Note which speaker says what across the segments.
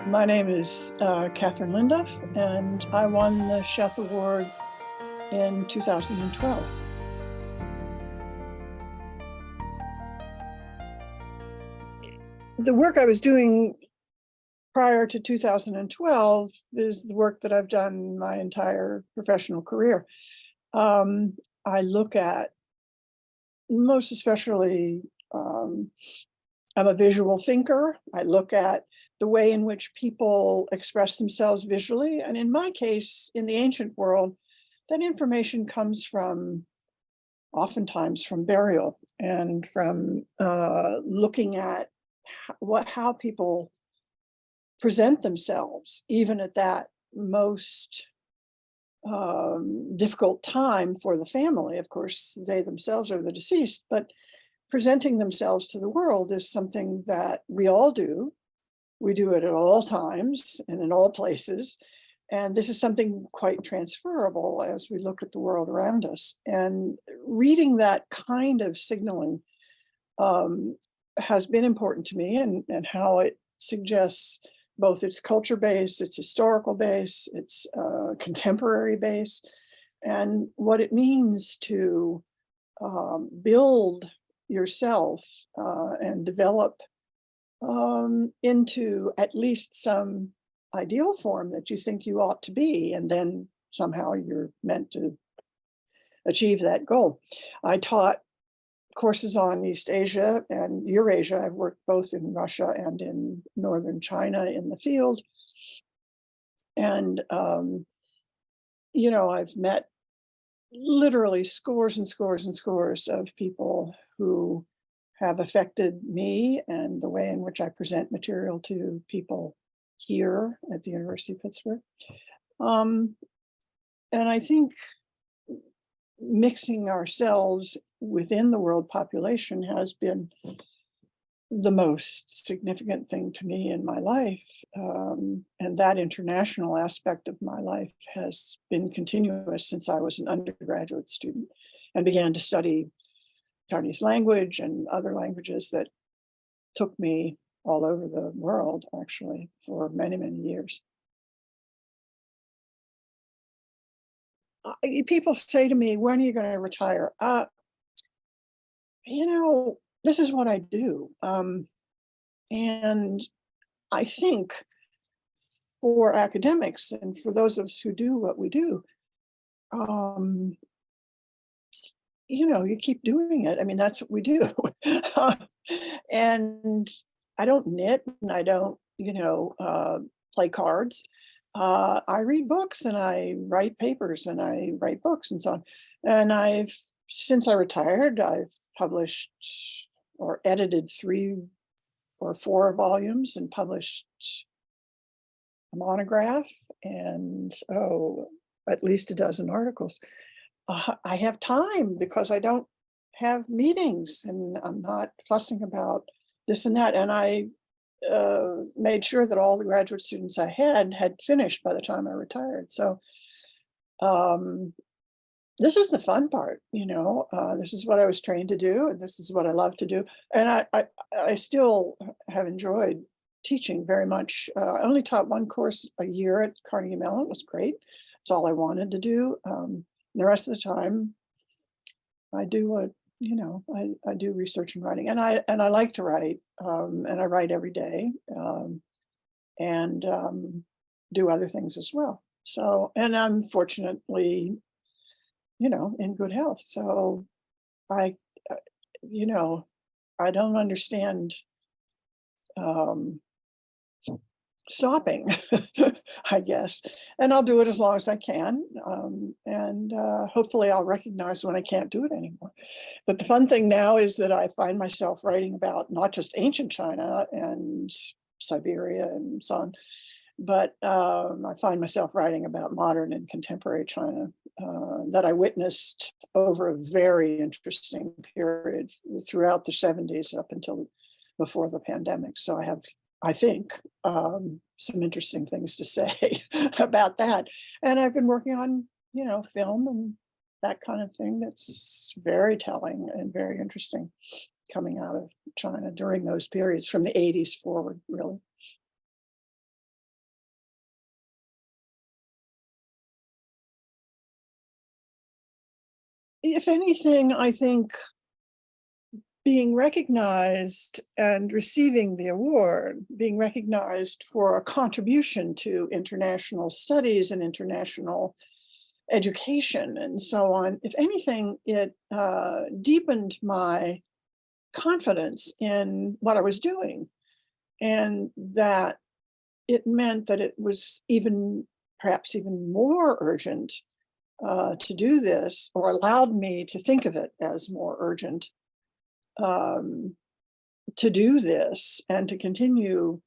Speaker 1: My name is Katheryn Linduff, and I won the Sheth Award in 2012. The work I was doing prior to 2012 is the work that I've done my entire professional career. I look at, most especially, I'm a visual thinker. I look at the way in which people express themselves visually. And in my case, in the ancient world, that information comes from, oftentimes from burial and from looking at how people present themselves, even at that most difficult time for the family. Of course, they themselves are the deceased, but presenting themselves to the world is something that we all do. We do it at all times and in all places. And this is something quite transferable as we look at the world around us. And reading that kind of signaling has been important to me, and how it suggests both its culture base, its historical base, its contemporary base, and what it means to build yourself and develop into at least some ideal form that you think you ought to be, and then somehow you're meant to achieve that goal. I taught courses on East Asia and Eurasia. I've worked both in Russia and in northern China in the field. And, I've met literally scores and scores and scores of people who have affected me and the way in which I present material to people here at the University of Pittsburgh. And I think mixing ourselves within the world population has been the most significant thing to me in my life. And that international aspect of my life has been continuous since I was an undergraduate student and began to study Chinese language and other languages that took me all over the world, actually, for many, many years. People say to me, when are you going to retire? This is what I do. And I think for academics and for those of us who do what we do, you keep doing it. I mean, that's what we do. And I don't knit and I don't, play cards. I read books and I write papers and I write books and so on. And since I retired, I've published or edited 3 or 4 volumes and published a monograph and, at least a dozen articles. I have time because I don't have meetings and I'm not fussing about this and that. And I made sure that all the graduate students I had finished by the time I retired. So this is the fun part, this is what I was trained to do, and this is what I love to do. And I still have enjoyed teaching very much. I only taught 1 course a year at Carnegie Mellon. It was great. It's all I wanted to do. The rest of the time, I do what, I do research and writing, and I like to write, and I write every day, and do other things as well. So, and I'm fortunately, in good health. So I don't understand stopping, I guess. And I'll do it as long as I can. And hopefully I'll recognize when I can't do it anymore. But the fun thing now is that I find myself writing about not just ancient China and Siberia and so on, but I find myself writing about modern and contemporary China that I witnessed over a very interesting period throughout the 70s up until before the pandemic. So I have, I think, some interesting things to say about that. And I've been working on, film and that kind of thing that's very telling and very interesting coming out of China during those periods from the 80s forward, really. if anything, I think being recognized and receiving the award, being recognized for a contribution to international studies and international education and so on, if anything, it deepened my confidence in what I was doing, and that it meant that it was perhaps even more urgent to do this, or allowed me to think of it as more urgent to do this and to continue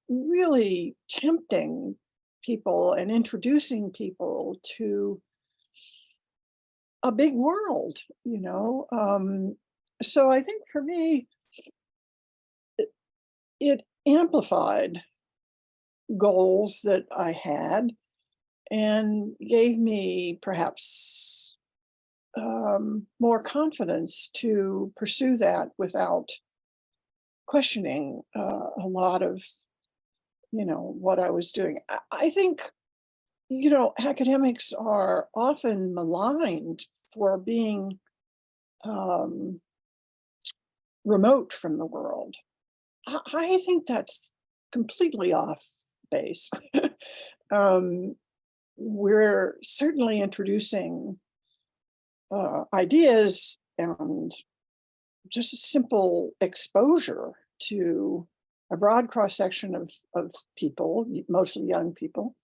Speaker 1: really tempting people and introducing people to a big world, you know. So I think for me, it amplified goals that I had and gave me perhaps more confidence to pursue that without questioning a lot of, you know, what I was doing. I think, you know, academics are often maligned for being remote from the world. I think that's completely off base. We're certainly introducing ideas and just a simple exposure to a broad cross-section of people, mostly young people,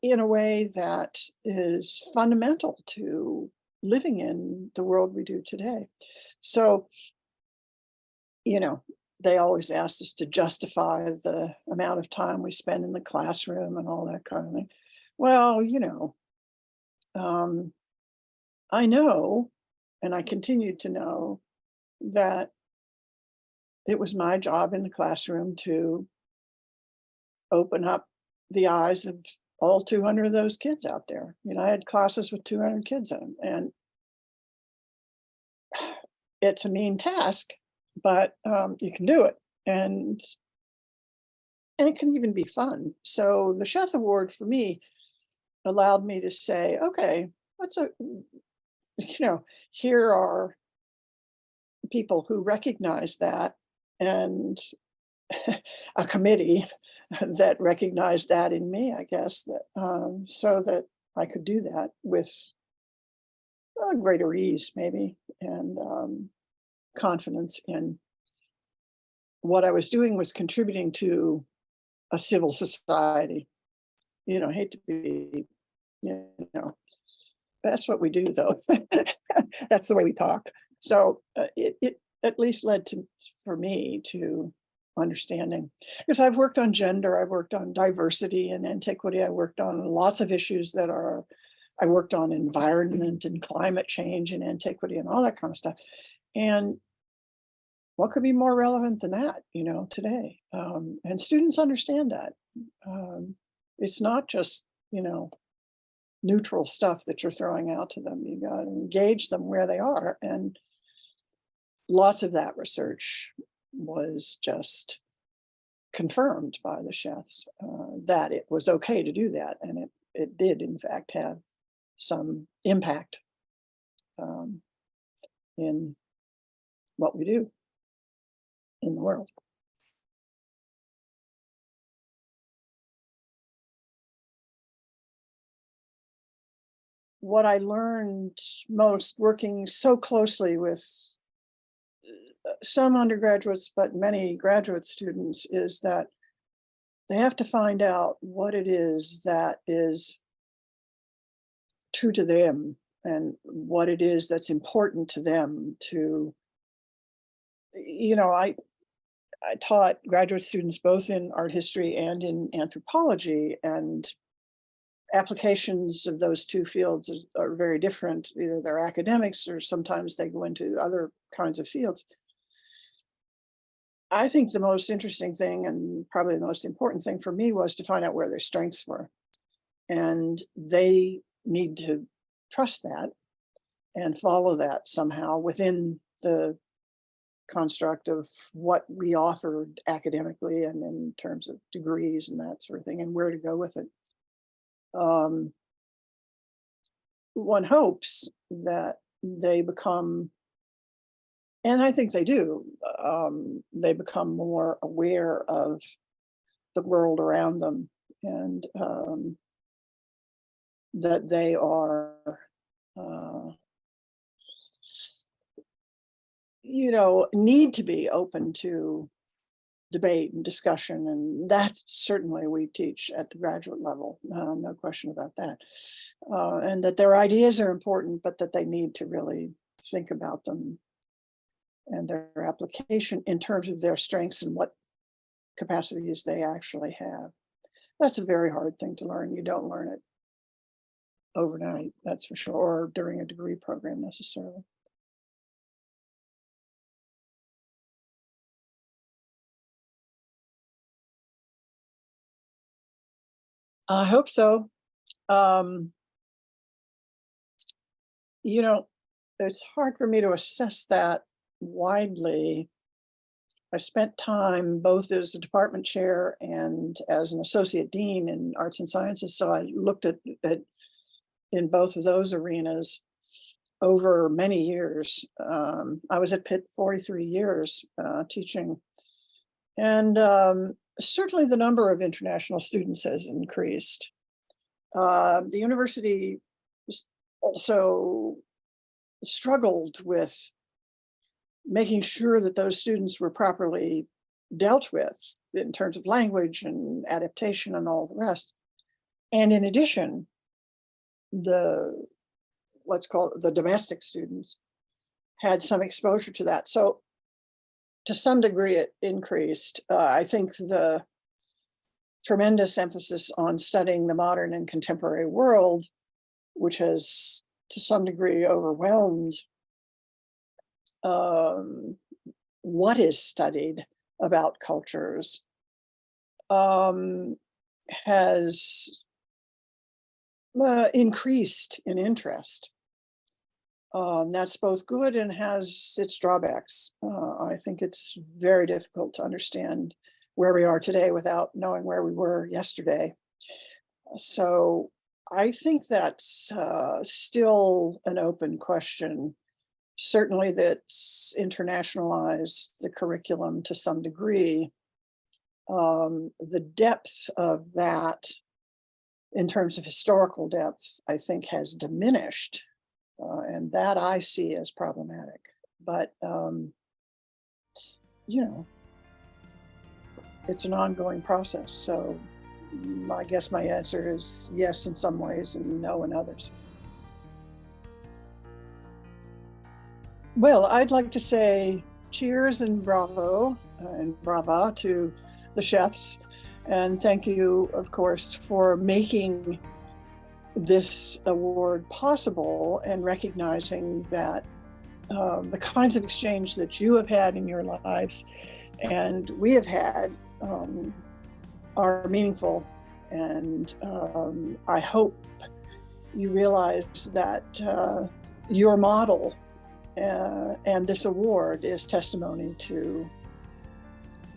Speaker 1: in a way that is fundamental to living in the world we do today. So, you know, they always asked us to justify the amount of time we spend in the classroom and all that kind of thing. Well, you know, I know, and I continue to know, that it was my job in the classroom to open up the eyes of all 200 of those kids out there. You know, I had classes with 200 kids in them, and it's a mean task, but you can do it, and it can even be fun. So the Sheth Award for me allowed me to say, okay, you know, here are people who recognize that, and a committee that recognized that in me, I guess, that so that I could do that with greater ease, maybe, and confidence in what I was doing was contributing to a civil society. You know, I hate to be, you know, that's what we do, though. That's the way we talk. So it at least led to, for me, to understanding, because I've worked on gender, I've worked on diversity and antiquity, I worked on lots of issues I worked on environment and climate change and antiquity and all that kind of stuff. And what could be more relevant than that, you know, today? And students understand that. It's not just, you know, neutral stuff that you're throwing out to them. You got to engage them where they are. And lots of that research was just confirmed by the Sheths, that it was okay to do that. And it did, in fact, have some impact in what we do in the world. What I learned most working so closely with some undergraduates, but many graduate students, is that they have to find out what it is that is true to them and what it is that's important to them to, you know, I taught graduate students both in art history and in anthropology, and applications of those two fields are very different. Either they're academics or sometimes they go into other kinds of fields. I think the most interesting thing, and probably the most important thing for me, was to find out where their strengths were. And they need to trust that and follow that somehow within the construct of what we offered academically and in terms of degrees and that sort of thing, and where to go with it. one hopes that they become, and I think they do, they become more aware of the world around them, and that they are, need to be open to debate and discussion, and that certainly we teach at the graduate level, no question about that. And that their ideas are important, but that they need to really think about them and their application in terms of their strengths and what capacities they actually have. That's a very hard thing to learn. You don't learn it overnight, that's for sure, or during a degree program necessarily. I hope so. It's hard for me to assess that widely. I spent time both as a department chair and as an associate dean in arts and sciences, so I looked at in both of those arenas over many years. I was at Pitt 43 years teaching, and certainly the number of international students has increased. The university also struggled with making sure that those students were properly dealt with in terms of language and adaptation and all the rest. And in addition, let's call it the domestic students, had some exposure to that. So to some degree it increased. I think the tremendous emphasis on studying the modern and contemporary world, which has to some degree overwhelmed what is studied about cultures, has increased in interest. That's both good and has its drawbacks. I think it's very difficult to understand where we are today without knowing where we were yesterday. So I think that's still an open question. Certainly that's internationalized the curriculum to some degree. The depth of that in terms of historical depth, I think has diminished. And that I see as problematic. But, it's an ongoing process. So I guess my answer is yes in some ways and no in others. Well, I'd like to say cheers and bravo and brava to the Sheths. And thank you, of course, for making this award possible and recognizing that the kinds of exchange that you have had in your lives and we have had are meaningful. And I hope you realize that your model and this award is testimony to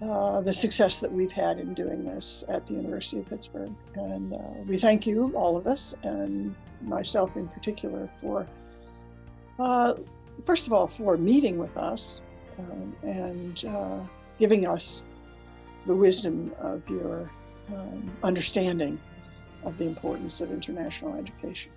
Speaker 1: the success that we've had in doing this at the University of Pittsburgh. And we thank you, all of us, and myself in particular, for, first of all, for meeting with us and giving us the wisdom of your understanding of the importance of international education.